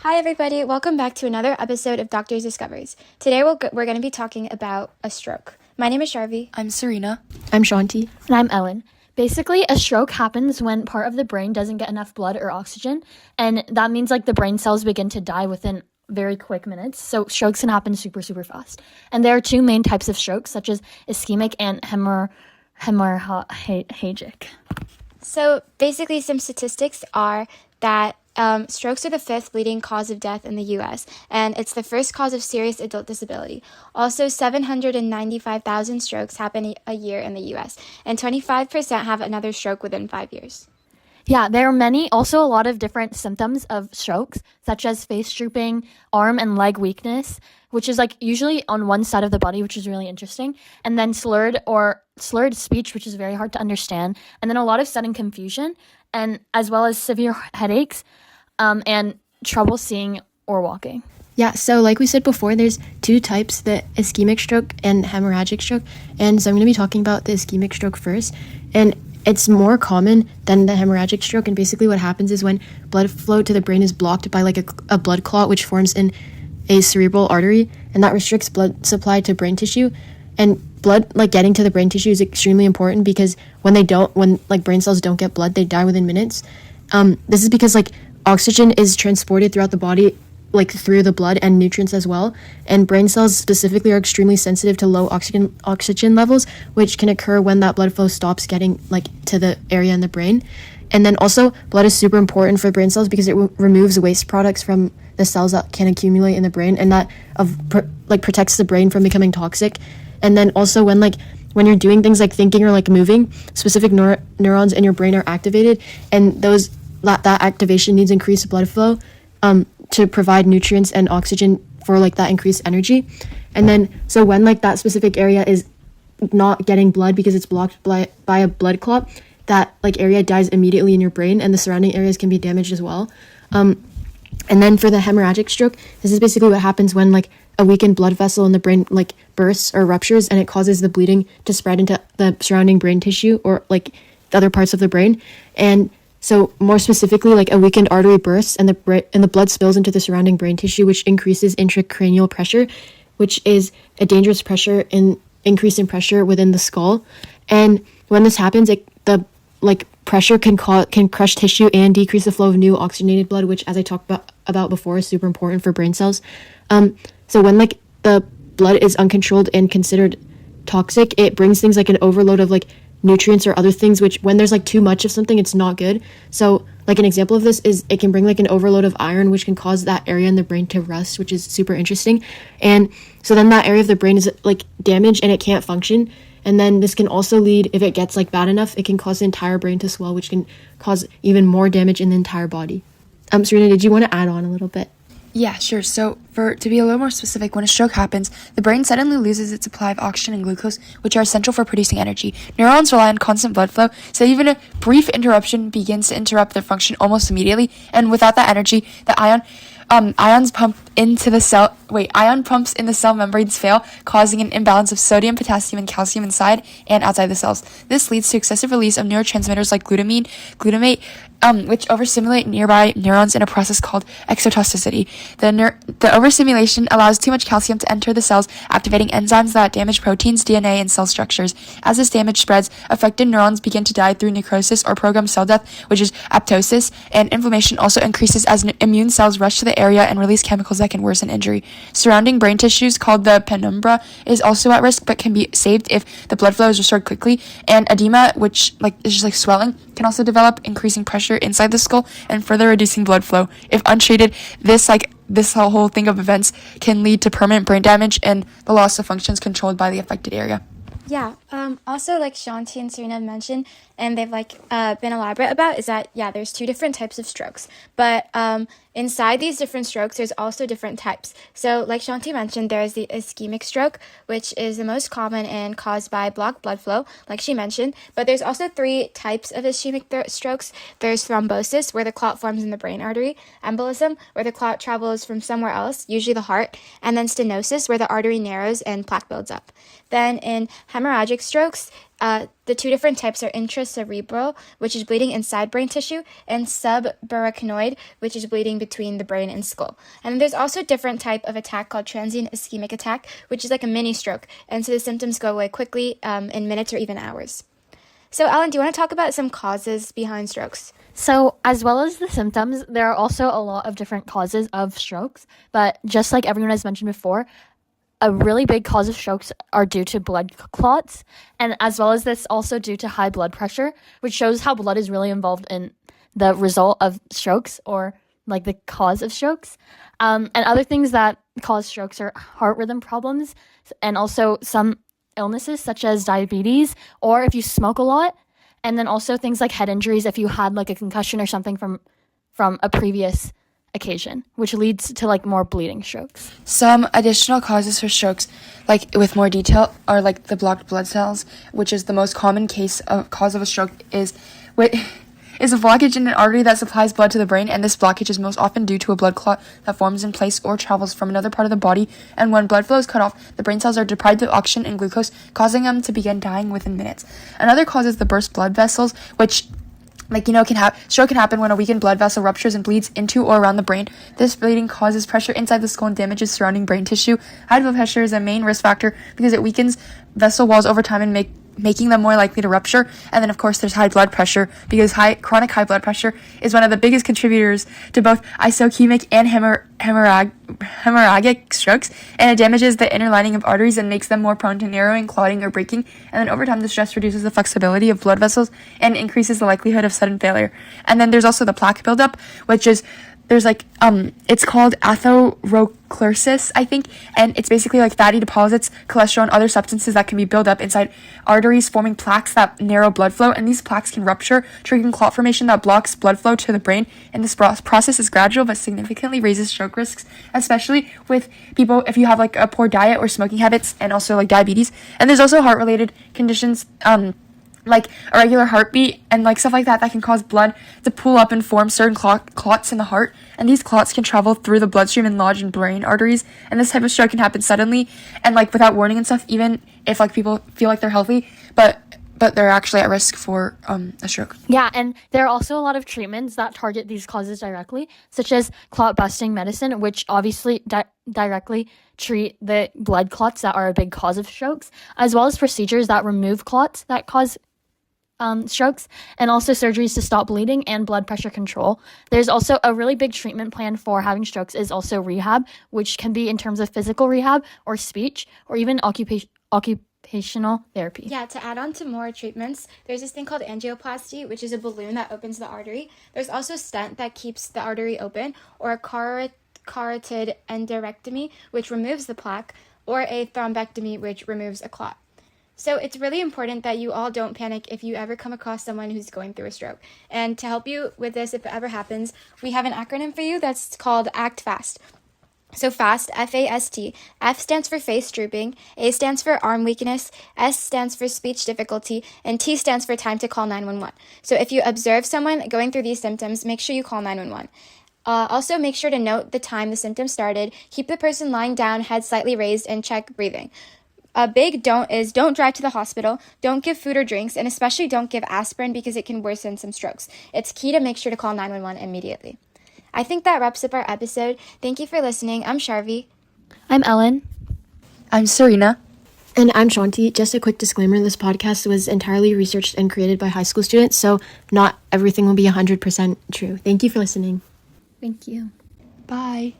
Hi, everybody. Welcome back to another episode of Doctor's Discoveries. Today, we're going to be talking about a stroke. My name is Sharvi. I'm Serena. I'm Shanti. And I'm Ellen. Basically, a stroke happens when part of the brain doesn't get enough blood or oxygen, and that means the brain cells begin to die within very quick minutes. So strokes can happen super fast. And there are two main types of strokes, such as ischemic and hemorrhagic. So basically, some statistics are that strokes are the fifth leading cause of death in the U.S., and it's the first cause of serious adult disability. Also, 795,000 strokes happen a year in the U.S., and 25% have another stroke within 5 years. Yeah, there are also a lot of different symptoms of strokes, such as face drooping, arm and leg weakness, which is usually on one side of the body, which is really interesting, and then slurred speech, which is very hard to understand, and then a lot of sudden confusion, and as well as severe headaches, and trouble seeing or walking. Yeah, so like we said before, there's two types, the ischemic stroke and hemorrhagic stroke. And so I'm going to be talking about the ischemic stroke first. And it's more common than the hemorrhagic stroke. And basically what happens is when blood flow to the brain is blocked by a blood clot, which forms in a cerebral artery, and that restricts blood supply to brain tissue. And blood getting to the brain tissue is extremely important because when brain cells don't get blood, they die within minutes. This is because oxygen is transported throughout the body through the blood, and nutrients as well, and brain cells specifically are extremely sensitive to low oxygen levels, which can occur when that blood flow stops getting to the area in the brain. And then also blood is super important for brain cells because it removes waste products from the cells that can accumulate in the brain, and that protects the brain from becoming toxic. And then also when you're doing things like thinking or moving, specific neurons in your brain are activated, and that activation needs increased blood flow to provide nutrients and oxygen for that increased energy. And then so when that specific area is not getting blood because it's blocked by a blood clot, that area dies immediately in your brain, and the surrounding areas can be damaged as well. And then for the hemorrhagic stroke, this is basically what happens when a weakened blood vessel in the brain bursts or ruptures, and it causes the bleeding to spread into the surrounding brain tissue or the other parts of the brain. And so more specifically, a weakened artery bursts and the blood spills into the surrounding brain tissue, which increases intracranial pressure, which is a dangerous pressure increase in pressure within the skull. And when this happens, the pressure can crush tissue and decrease the flow of new oxygenated blood, which, as I talked about before, is super important for brain cells. So when the blood is uncontrolled and considered toxic, it brings things an overload of nutrients or other things, which when there's too much of something, it's not good. So an example of this is it can bring an overload of iron, which can cause that area in the brain to rust, which is super interesting. And so then that area of the brain is damaged and it can't function. And then this can also lead, if it gets bad enough, it can cause the entire brain to swell, which can cause even more damage in the entire body. Serena, did you want to add on a little bit? Yeah, sure. So to be a little more specific, when a stroke happens, the brain suddenly loses its supply of oxygen and glucose, which are essential for producing energy. Neurons rely on constant blood flow, so even a brief interruption begins to interrupt their function almost immediately. And without that energy, the ion pumps in the cell membranes fail, causing an imbalance of sodium, potassium, and calcium inside and outside the cells. This leads to excessive release of neurotransmitters like glutamate, which overstimulate nearby neurons in a process called exotoxicity. The overstimulation allows too much calcium to enter the cells, activating enzymes that damage proteins, DNA, and cell structures. As this damage spreads, affected neurons begin to die through necrosis or programmed cell death, which is apoptosis, and inflammation also increases as immune cells rush to the area and release chemicals that can worsen injury. Surrounding brain tissues, called the penumbra, is also at risk but can be saved if the blood flow is restored quickly. And edema, which is just swelling, can also develop, increasing pressure inside the skull and further reducing blood flow. If untreated, this whole thing of events can lead to permanent brain damage and the loss of functions controlled by the affected area. Yeah. Also, Shanti and Serena mentioned, and they've been elaborate about, is that there's two different types of strokes, but inside these different strokes, there's also different types. So, like Shanti mentioned, there's the ischemic stroke, which is the most common and caused by blocked blood flow, like she mentioned. But there's also three types of ischemic strokes. There's thrombosis, where the clot forms in the brain artery; embolism, where the clot travels from somewhere else, usually the heart; and then stenosis, where the artery narrows and plaque builds up. Then in hemorrhagic strokes, the two different types are intracerebral, which is bleeding inside brain tissue, and subarachnoid, which is bleeding between the brain and skull. And there's also a different type of attack called transient ischemic attack, which is like a mini stroke. And so the symptoms go away quickly in minutes or even hours. So, Ellen, do you want to talk about some causes behind strokes? So, as well as the symptoms, there are also a lot of different causes of strokes. But just like everyone has mentioned before, a really big cause of strokes are due to blood clots. And as well as this, also due to high blood pressure, which shows how blood is really involved in the result of strokes or like the cause of strokes. And other things that cause strokes are heart rhythm problems and also some illnesses such as diabetes or if you smoke a lot. And then also things like head injuries if you had like a concussion or something from a previous occasion, which leads to like more bleeding strokes. Some additional causes for strokes, like with more detail, are like the blocked blood cells, which is the most common cause of a stroke is a blockage in an artery that supplies blood to the brain, and this blockage is most often due to a blood clot that forms in place or travels from another part of the body, and when blood flow is cut off, the brain cells are deprived of oxygen and glucose, causing them to begin dying within minutes. Another cause is the burst blood vessels, which stroke can happen when a weakened blood vessel ruptures and bleeds into or around the brain. This bleeding causes pressure inside the skull and damages surrounding brain tissue. High blood pressure is a main risk factor because it weakens vessel walls over time and making them more likely to rupture. And then, of course, there's high blood pressure because chronic high blood pressure is one of the biggest contributors to both ischemic and hemorrhagic strokes, and it damages the inner lining of arteries and makes them more prone to narrowing, clotting, or breaking. And then over time, the stress reduces the flexibility of blood vessels and increases the likelihood of sudden failure. And then there's also the plaque buildup, which is it's called atherosclerosis, I think, and it's basically like fatty deposits, cholesterol, and other substances that can be built up inside arteries, forming plaques that narrow blood flow, and these plaques can rupture, triggering clot formation that blocks blood flow to the brain, and this process is gradual but significantly raises stroke risks, especially with people if you have like a poor diet or smoking habits, and also like diabetes. And there's also heart-related conditions, like irregular heartbeat and like stuff like that can cause blood to pool up and form certain clots in the heart, and these clots can travel through the bloodstream and lodge in brain arteries, and this type of stroke can happen suddenly and like without warning and stuff, even if like people feel like they're healthy, but they're actually at risk for a stroke. Yeah, and there are also a lot of treatments that target these causes directly, such as clot busting medicine, which obviously directly treat the blood clots that are a big cause of strokes, as well as procedures that remove clots that cause strokes, and also surgeries to stop bleeding and blood pressure control. There's also a really big treatment plan for having strokes is also rehab, which can be in terms of physical rehab or speech or even occupational therapy. Yeah, to add on to more treatments, there's this thing called angioplasty, which is a balloon that opens the artery. There's also a stent that keeps the artery open, or a carotid endarterectomy, which removes the plaque, or a thrombectomy, which removes a clot. So it's really important that you all don't panic if you ever come across someone who's going through a stroke. And to help you with this, if it ever happens, we have an acronym for you that's called ACT FAST. So FAST, F-A-S-T. F stands for face drooping, A stands for arm weakness, S stands for speech difficulty, and T stands for time to call 911. So if you observe someone going through these symptoms, make sure you call 911. Also, make sure to note the time the symptoms started, keep the person lying down, head slightly raised, and check breathing. A big don't is don't drive to the hospital, don't give food or drinks, and especially don't give aspirin because it can worsen some strokes. It's key to make sure to call 911 immediately. I think that wraps up our episode. Thank you for listening. I'm Sharvi. I'm Ellen. I'm Serena. And I'm Shanti. Just a quick disclaimer, this podcast was entirely researched and created by high school students, so not everything will be 100% true. Thank you for listening. Thank you. Bye.